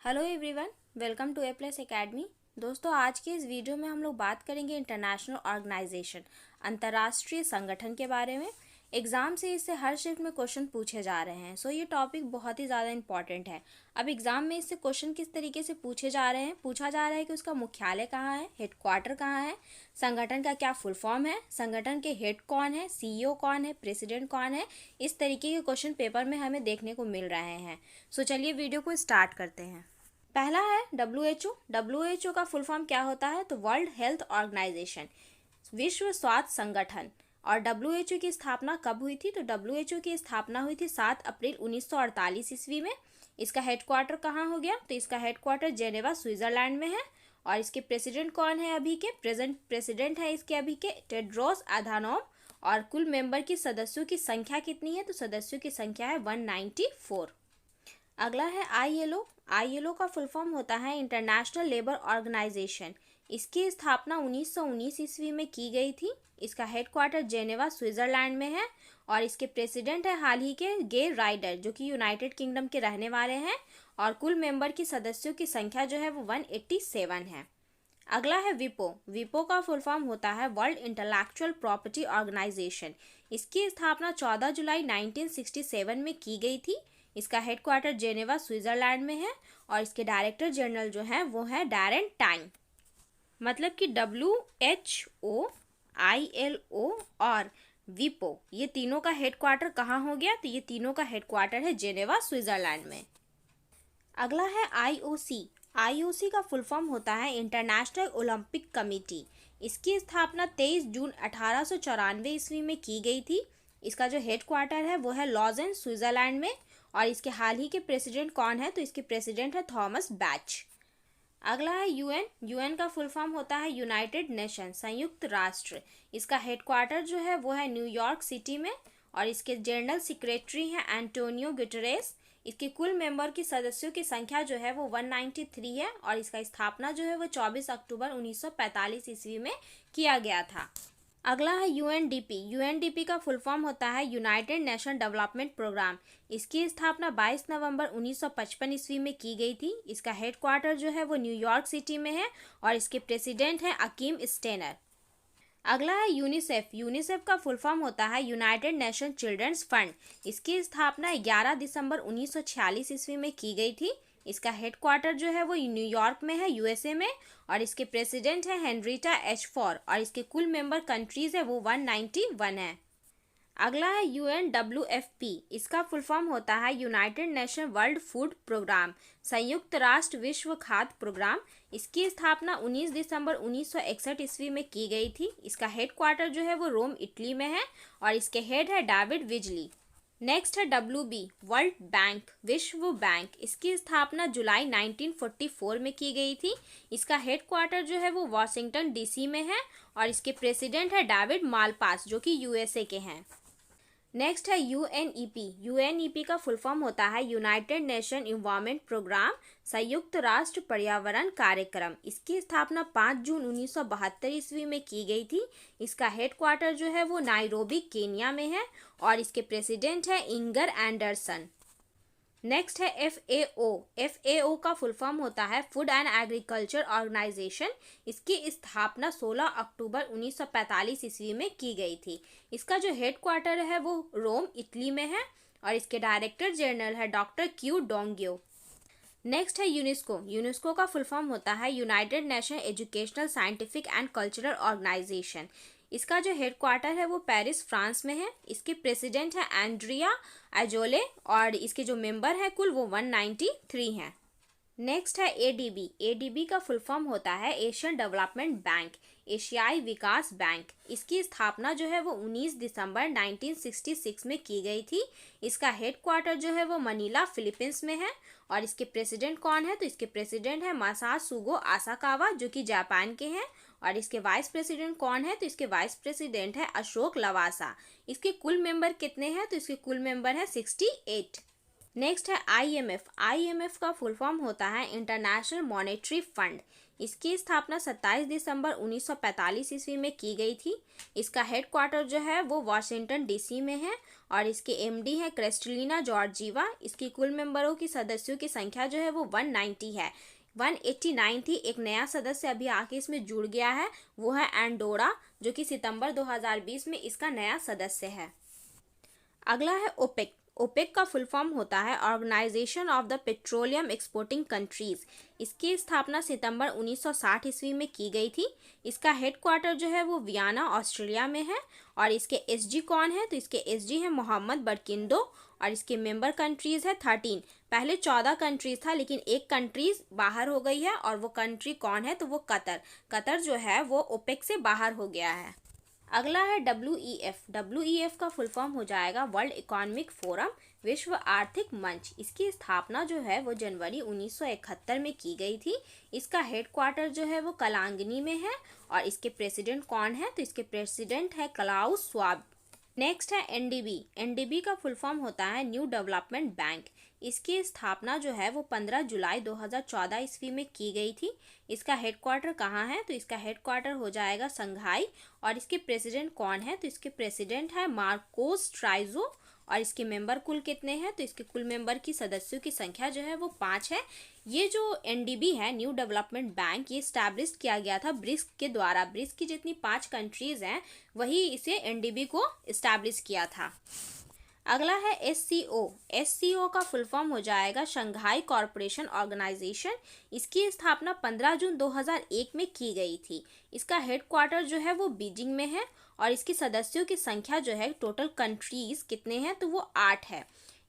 Hello everyone, welcome to A plus academy. दोस्तों, आज के इस वीडियो में हम लोग बात करेंगे इंटरनेशनल ऑर्गेनाइजेशन, अंतर्राष्ट्रीय संगठन के बारे में। एग्ज़ाम से इससे हर शिफ्ट में क्वेश्चन पूछे जा रहे हैं। ये टॉपिक बहुत ही ज़्यादा इंपॉर्टेंट है। अब एग्ज़ाम में इससे क्वेश्चन किस तरीके से पूछे जा रहे हैं, पूछा जा रहा है कि उसका मुख्यालय कहाँ है, हेडक्वार्टर कहाँ है, संगठन का क्या फुल फॉर्म है, संगठन के हेड कौन है, सीईओ कौन है, प्रेसिडेंट कौन है। इस तरीके के क्वेश्चन पेपर में हमें देखने को मिल रहे हैं। चलिए वीडियो को स्टार्ट करते हैं। पहला है WHO। WHO का फुल फॉर्म क्या होता है? तो वर्ल्ड हेल्थ ऑर्गेनाइजेशन, विश्व स्वास्थ्य संगठन। और WHO की स्थापना कब हुई थी? तो WHO की स्थापना हुई थी 7 अप्रैल 1948 ईस्वी में। इसका हेडक्वार्टर कहाँ हो गया? तो इसका हेडक्वार्टर जेनेवा, स्विट्जरलैंड में है। और इसके प्रेसिडेंट कौन है? अभी के प्रेजेंट प्रेसिडेंट है इसके अभी के टेड्रोस अधानोम। और कुल मेंबर की सदस्यों की संख्या कितनी है? तो सदस्यों की संख्या है 194। अगला है ILO। ILO का फुल फॉर्म होता है इंटरनेशनल लेबर ऑर्गेनाइजेशन। इसकी स्थापना 1919 ईस्वी में की गई थी। इसका हेडक्वार्टर जेनेवा, स्विट्जरलैंड में है। और इसके प्रेसिडेंट है हाल ही के गे राइडर, जो कि यूनाइटेड किंगडम के रहने वाले हैं। और कुल मेंबर की सदस्यों की संख्या जो है वो 187 है। अगला है विपो। विपो का फुल फॉर्म होता है वर्ल्ड इंटेलेक्चुअल प्रॉपर्टी ऑर्गेनाइजेशन। इसकी स्थापना 14 जुलाई 1967 में की गई थी। इसका हेडक्वार्टर जेनेवा, स्विट्जरलैंड में है। और इसके डायरेक्टर जनरल जो हैं वो है डैरेन टाइम। मतलब कि WHO, ILO और विपो, ये तीनों का हेडक्वार्टर कहाँ हो गया? तो ये तीनों का हेडक्वार्टर है जेनेवा, स्विट्जरलैंड में। अगला है IOC। IOC का फुल फॉर्म होता है इंटरनेशनल ओलंपिक कमेटी। इसकी स्थापना 23 जून 1894 ईस्वी में की गई थी। इसका जो हेडक्वार्टर है वो है लॉजेन, स्विट्जरलैंड में। और इसके हाल ही के प्रेसिडेंट कौन है? तो इसके प्रेसिडेंट है थॉमस बैच। अगला है UN। UN का फुल फॉर्म होता है यूनाइटेड नेशन, संयुक्त राष्ट्र। इसका हेडक्वार्टर जो है वो है न्यूयॉर्क सिटी में। और इसके जनरल सेक्रेटरी हैं एंटोनियो गुटेरेस। इसके कुल मेंबर की सदस्यों की संख्या जो है वो 193 है। और इसका स्थापना जो है वो 24 अक्टूबर 1945 ईस्वी में किया गया था। अगला है UNDP। UNDP का फुल फॉर्म होता है यूनाइटेड नेशन डेवलपमेंट प्रोग्राम। इसकी स्थापना 22 नवंबर 1955 ईस्वी में की गई थी। इसका हेडक्वार्टर जो है वो न्यूयॉर्क सिटी में है। और इसके प्रेसिडेंट हैं अकीम स्टेनर। अगला है यूनिसेफ। यूनिसेफ का फुल फॉर्म होता है यूनाइटेड नेशन चिल्ड्रंस फंड। इसकी स्थापना 11 दिसंबर 1946 ईस्वी में की गई थी। इसका हेडक्वार्टर जो है वो न्यूयॉर्क में है, USA में। और इसके प्रेसिडेंट है हेनरिटा H. फॉर। और इसके कुल मेंबर कंट्रीज है वो 191 है। अगला है UNWFP। इसका फुल फॉर्म होता है united nation world food programme, संयुक्त राष्ट्र विश्व खाद्य प्रोग्राम। इसकी स्थापना 19 दिसंबर 1961 ईस्वी में की गई थी। इसका हेडक्वार्टर जो है वो रोम, इटली में है। और इसके हेड है डेविड विजली। नेक्स्ट है WB, वर्ल्ड बैंक, विश्व बैंक। इसकी स्थापना जुलाई 1944 में की गई थी। इसका हेडक्वार्टर जो है वो वाशिंगटन DC में है। और इसके प्रेसिडेंट है डेविड मालपास, जो कि USA के हैं। नेक्स्ट है UNEP। UNEP का फुल फॉर्म होता है यूनाइटेड नेशन इन्वायरमेंट प्रोग्राम, संयुक्त राष्ट्र पर्यावरण कार्यक्रम। इसकी स्थापना 5 जून 1972 ईस्वी में की गई थी। इसका हेडक्वार्टर जो है वो नाइरोबी, केन्या में है। और इसके प्रेसिडेंट है इंगर एंडरसन। नेक्स्ट है FAO। FAO का फुल फॉर्म होता है फूड एंड एग्रीकल्चर ऑर्गेनाइजेशन। इसकी स्थापना 16 अक्टूबर 1945 ईस्वी में की गई थी। इसका जो हेडक्वार्टर है वो रोम, इटली में है। और इसके डायरेक्टर जनरल है डॉक्टर Q डोंगियो। नेक्स्ट है यूनेस्को। यूनेस्को का फुल फॉर्म होता है united nation educational, scientific and cultural organisation. इसका जो हेडक्वार्टर है वो पेरिस, फ्रांस में है। इसके प्रेसिडेंट है एंड्रिया एजोले। और इसके जो मेंबर है कुल वो 193 हैं। नेक्स्ट है ADB। ADB का फुल फॉर्म होता है एशियन डेवलपमेंट बैंक, एशियाई विकास बैंक। इसकी स्थापना जो है वो 19 दिसंबर 1966 में की गई थी। इसका हेडक्वार्टर जो है वो मनीला, फिलीपींस में है। और इसके प्रेसिडेंट कौन है? तो इसके प्रेसिडेंट है मासासुगो आसाकावा, जो कि जापान के हैं। और इसके वाइस प्रेसिडेंट कौन है? तो इसके वाइस प्रेसिडेंट है अशोक लवासा। इसके कुल मेंबर कितने हैं? तो इसके कुल मेंबर है 68। नेक्स्ट है आईएमएफ। आईएमएफ का फुल फॉर्म होता है इंटरनेशनल मॉनेटरी फंड। इसकी स्थापना 27 दिसंबर 1945 ईस्वी में की गई थी। इसका हेडक्वार्टर जो है वो वाशिंगटन डीसी में है और इसके एमडी है क्रिस्टलिना जॉर्जीवा। इसकी कुल मेंबरों की सदस्यों की संख्या जो है वो 190 है। 189 थी, एक नया सदस्य अभी आके इसमें जुड़ गया है, वो है एंडोरा, जो कि सितंबर 2020 में इसका नया सदस्य है। अगला है ओपेक। ओपेक का फुल फॉर्म होता है organisation of the petroleum exporting countries. इसकी स्थापना सितंबर 1960 ईस्वी में की गई थी। इसका हेडक्वार्टर जो है वो वियना ऑस्ट्रेलिया में है और इसके एसजी कौन है, तो इसके एसजी है मोहम्मद बरकिंदो और इसके मेंबर कंट्रीज है 13। पहले 14 कंट्रीज था लेकिन एक कंट्रीज बाहर हो गई है और वो कंट्री कौन है, तो वो कतर। कतर जो है वो ओपेक से बाहर हो गया है। अगला है WEF। WEF का फुल फॉर्म हो जाएगा वर्ल्ड इकोनॉमिक फोरम, विश्व आर्थिक मंच। इसकी स्थापना जो है वो जनवरी 1971 में की गई थी। इसका हेडक्वार्टर जो है वो कलांगनी में है और इसके प्रेसिडेंट कौन है, तो इसके प्रेसिडेंट है क्लाउस स्वाब। नेक्स्ट है एनडीबी। एनडीबी का फुल फॉर्म होता है न्यू डेवलपमेंट बैंक। इसकी स्थापना जो है वो 15 जुलाई 2014 ईस्वी में की गई थी। इसका हेडक्वार्टर कहाँ है, तो इसका हेडक्वार्टर हो जाएगा संघाई और इसके प्रेसिडेंट कौन है, तो इसके प्रेसिडेंट है मार्कोस ट्राइजो और इसके मेंबर कुल कितने हैं, तो इसके कुल मेंबर की सदस्यों की संख्या जो है वो 5 है। ये जो एनडीबी है न्यू डेवलपमेंट बैंक, ये स्टैब्लिश किया गया था ब्रिक्स के द्वारा। ब्रिक्स की जितनी 5 कंट्रीज हैं वही इसे एनडीबी को स्टैब्लिश किया था। अगला है एससीओ। एससीओ का फुल फॉर्म हो जाएगा शंघाई कॉरपोरेशन ऑर्गेनाइजेशन। इसकी स्थापना 15 जून 2001 में की गई थी। इसका हेडक्वार्टर जो है वो बीजिंग में है और इसकी सदस्यों की संख्या जो है टोटल कंट्रीज कितने हैं, तो वो 8 है।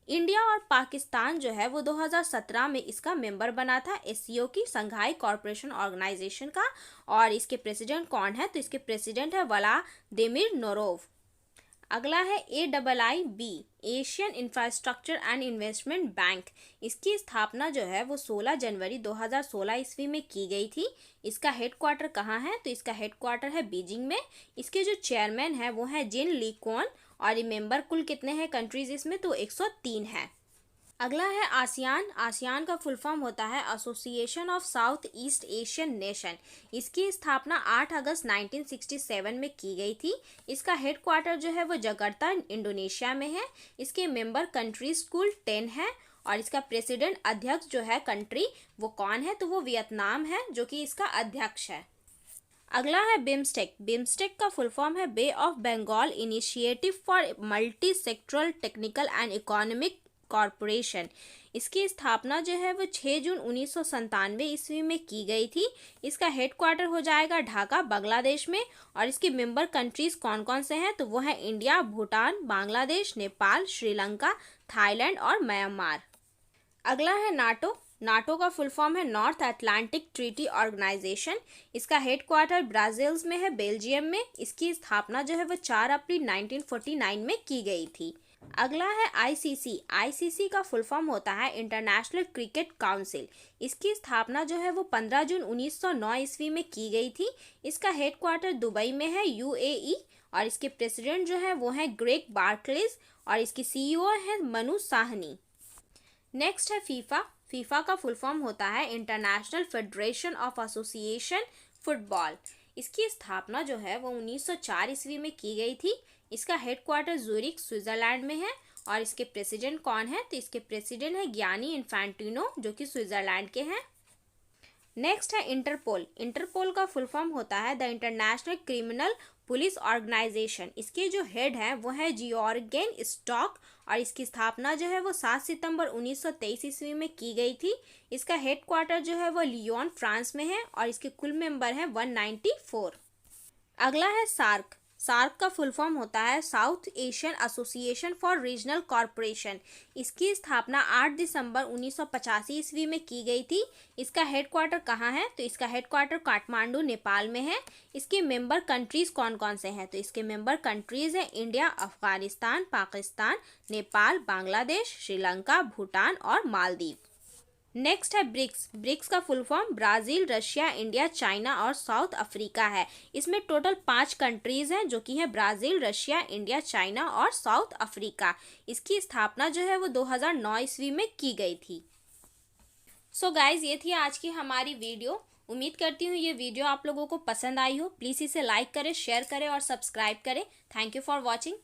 इंडिया और पाकिस्तान जो है वो 2017 में इसका मेंबर बना था एससीओ की, शंघाई कॉरपोरेशन ऑर्गेनाइजेशन का। और इसके प्रेसिडेंट कौन है, तो इसके प्रेसिडेंट है व्लादिमीर नोरोव। अगला है AIIB, Asian infrastructure and investment bank. इसकी स्थापना जो है वो 16 जनवरी 2016 ईस्वी में की गई थी। इसका हेडक्वार्टर कहाँ है, तो इसका हेडक्वार्टर है बीजिंग में। इसके जो चेयरमैन है वो है जिन ली क्वान और ये मेंबर कुल कितने हैं कंट्रीज इसमें, तो 103 है। अगला है आसियान। आसियान का फुल फॉर्म होता है association of south east Asian nation. इसकी स्थापना 8 अगस्त 1967 में की गई थी। इसका हेडक्वार्टर जो है वो जकार्ता इंडोनेशिया में है। इसके मेंबर कंट्रीज कुल 10 है और इसका प्रेसिडेंट अध्यक्ष जो है कंट्री वो कौन है, तो वो वियतनाम है जो कि इसका अध्यक्ष है। अगला है बिम्स्टेक। बिम्स्टेक का फुल फॉर्म है bay of Bengal initiative for multi sectoral technical and economic corporation. इसकी स्थापना जो है वो 6 जून 1997 ईस्वी में की गई थी। इसका हेडक्वार्टर हो जाएगा ढाका बांग्लादेश में और इसके मेंबर कंट्रीज कौन कौन से हैं, तो वो है इंडिया, भूटान, बांग्लादेश, नेपाल, श्रीलंका, थाईलैंड और म्यांमार। अगला है नाटो। नाटो का फुल फॉर्म है नॉर्थ अटलांटिक ट्रीटी ऑर्गेनाइजेशन। इसका हेडक्वार्टर ब्राजील्स में है, बेल्जियम में। इसकी स्थापना जो है वो 4 अप्रैल 1949 में की गई थी। अगला है आईसीसी। आईसीसी का फुल फॉर्म होता है इंटरनेशनल क्रिकेट काउंसिल। इसकी स्थापना जो है वो 15 जून 1909 ईस्वी में की गई थी। इसका हेडक्वार्टर दुबई में है, यूएई, और इसके प्रेसिडेंट जो है वो है ग्रेग बार्कलेज और इसकी सीईओ है मनु साहनी। नेक्स्ट है फीफा। फीफा का फुल फॉर्म होता है international federation of association football. इसकी स्थापना जो है वो 1904 ईस्वी में की गई थी। इसका हेडक्वार्टर जूरिक स्विट्जरलैंड में है और इसके प्रेसिडेंट कौन है, तो इसके प्रेसिडेंट है गियानी इन्फेंटिनो जो कि स्विट्जरलैंड के हैं। नेक्स्ट है इंटरपोल। इंटरपोल का फुल फॉर्म होता है the international criminal police organisation. इसके जो हेड हैं वो है जियोर्गेन स्टॉक और इसकी स्थापना जो है वो 7 सितंबर 1923 ईस्वी में की गई थी। इसका हेडक्वार्टर जो है वो लियोन फ्रांस में है और इसके कुल मेंबर हैं 194। अगला है सार्क। सार्क का फुल फॉर्म होता है south Asian association for regional corporation. इसकी स्थापना 8 दिसंबर 1985 ईस्वी में की गई थी। इसका हेडक्वार्टर कहाँ है, तो इसका हेडक्वार्टर काठमांडू नेपाल में है। इसके मेंबर कंट्रीज कौन कौन से हैं, तो इसके मेंबर कंट्रीज हैं इंडिया, अफगानिस्तान, पाकिस्तान, नेपाल, बांग्लादेश, श्रीलंका, भूटान और मालदीव। नेक्स्ट है ब्रिक्स। ब्रिक्स का full form Brazil, Russia, India, China और साउथ अफ्रीका है। इसमें टोटल 5 कंट्रीज हैं जो कि हैं ब्राजील, रशिया, इंडिया, चाइना और साउथ अफ्रीका। इसकी स्थापना जो है वो 2009 ईस्वी में की गई थी। सो गाइज, ये थी आज की हमारी वीडियो। उम्मीद करती हूँ ये वीडियो आप लोगों को पसंद आई हो। प्लीज़ इसे लाइक करें, शेयर करें और सब्सक्राइब करें। Thank you for watching.